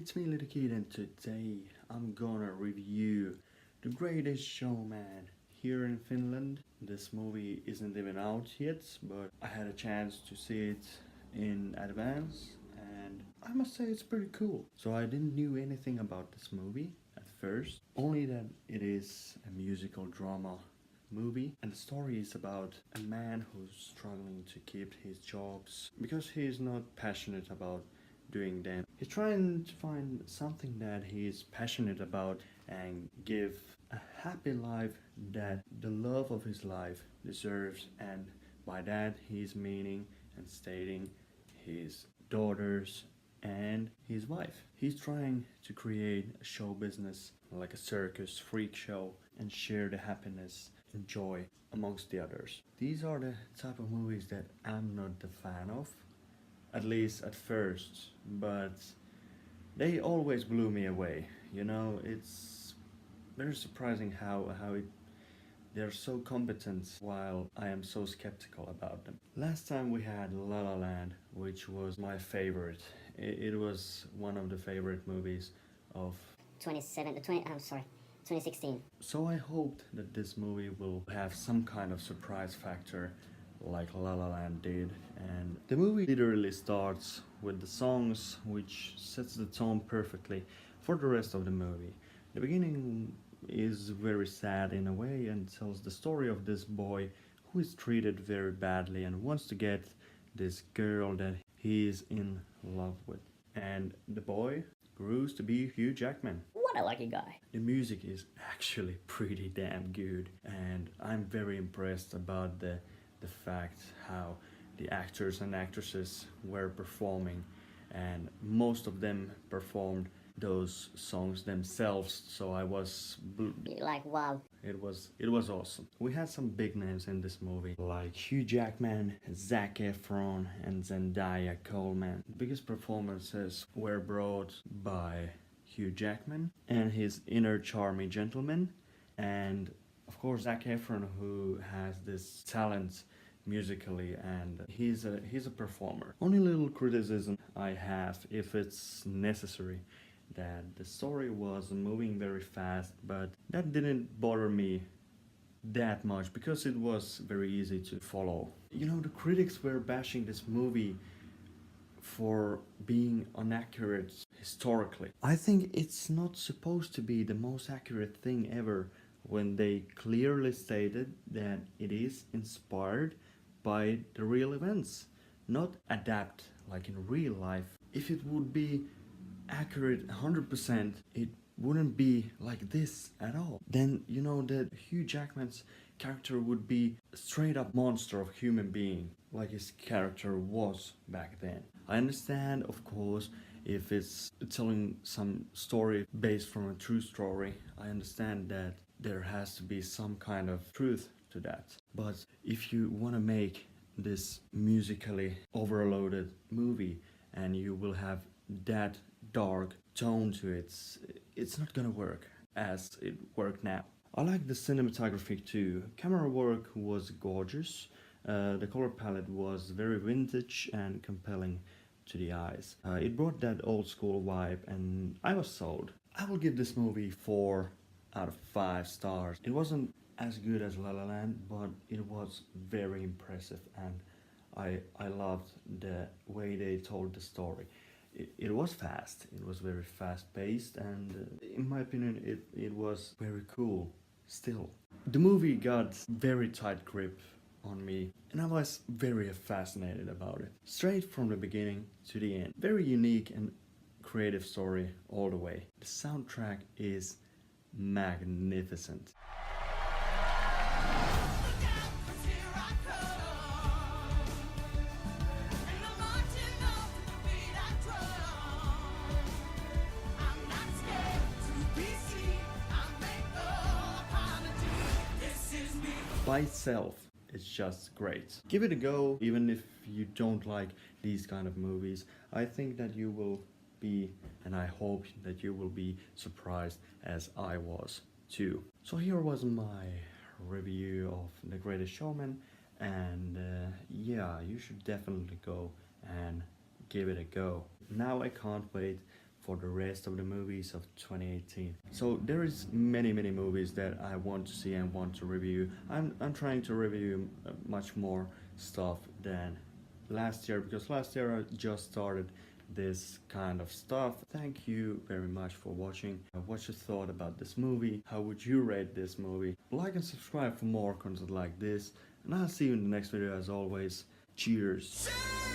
it's me, LETTERBOXD, and today I'm gonna review The Greatest Showman here in Finland. This movie isn't even out yet, but I had a chance to see it in advance, and I must say it's pretty cool. So I didn't knew anything about this movie at first, only that it is a musical drama movie, and the story is about a man who's struggling to keep his jobs because he is not passionate about doing them. He's trying to find something that he is passionate about and give a happy life that the love of his life deserves, and by that he's meaning and stating his daughters and his wife. He's trying to create a show business like a circus freak show and share the happiness and joy amongst the others. These are the type of movies that I'm not the fan of, at least at first, but they always blew me away. You know, it's very surprising how they're so competent while I am so skeptical about them. Last time we had La La Land, which was my favorite. It was one of the favorite movies of 2016. So I hoped that this movie will have some kind of surprise factor like La La Land did, and the movie literally starts with the songs which sets the tone perfectly for the rest of the movie. The beginning is very sad in a way and tells the story of this boy who is treated very badly and wants to get this girl that he is in love with, and the boy grows to be Hugh Jackman. What a lucky guy. The music is actually pretty damn good, and I'm very impressed about the fact how the actors and actresses were performing, and most of them performed those songs themselves, so I was like, wow. It was awesome. We had some big names in this movie like Hugh Jackman, Zac Efron, and Zendaya Coleman. The biggest performances were brought by Hugh Jackman and his inner charming gentleman, and of course Zac Efron, who has this talent musically, and he's a performer. Only little criticism I have, if it's necessary, that the story was moving very fast, but that didn't bother me that much because it was very easy to follow. You know, the critics were bashing this movie for being inaccurate historically. I think it's not supposed to be the most accurate thing ever when they clearly stated that it is inspired by the real events, not adapt like in real life. If it would be accurate 100%, it wouldn't be like this at all. Then, you know, that Hugh Jackman's character would be a straight up monster of human being, like his character was back then. I understand, of course, if it's telling some story based from a true story, I understand that there has to be some kind of truth to that. But if you want to make this musically overloaded movie and you will have that dark tone to it, it's not gonna work as it worked now. I like the cinematography too. Camera work was gorgeous. The color palette was very vintage and compelling to the eyes. It brought that old school vibe, and I was sold. I will give this movie 4 out of 5 stars. It wasn't as good as La La Land, but it was very impressive, and I loved the way they told the story. It was fast, it was very fast paced, and in my opinion it was very cool still. The movie got very tight grip on me, and I was very fascinated about it. Straight from the beginning to the end. Very unique and creative story all the way. The soundtrack is magnificent. By itself, it's just great. Give it a go, even if you don't like these kind of movies. I think that you will be, and I hope that you will be surprised as I was too. So here was my review of The Greatest Showman, and yeah, you should definitely go and give it a go. Now I can't wait for the rest of the movies of 2018. So there is many movies that I want to see and want to review. I'm trying to review much more stuff than last year, because last year I just started this kind of stuff. Thank you very much for watching. What's your thought about this movie? How would you rate this movie? Like and subscribe for more content like this, and I'll see you in the next video as always. Cheers!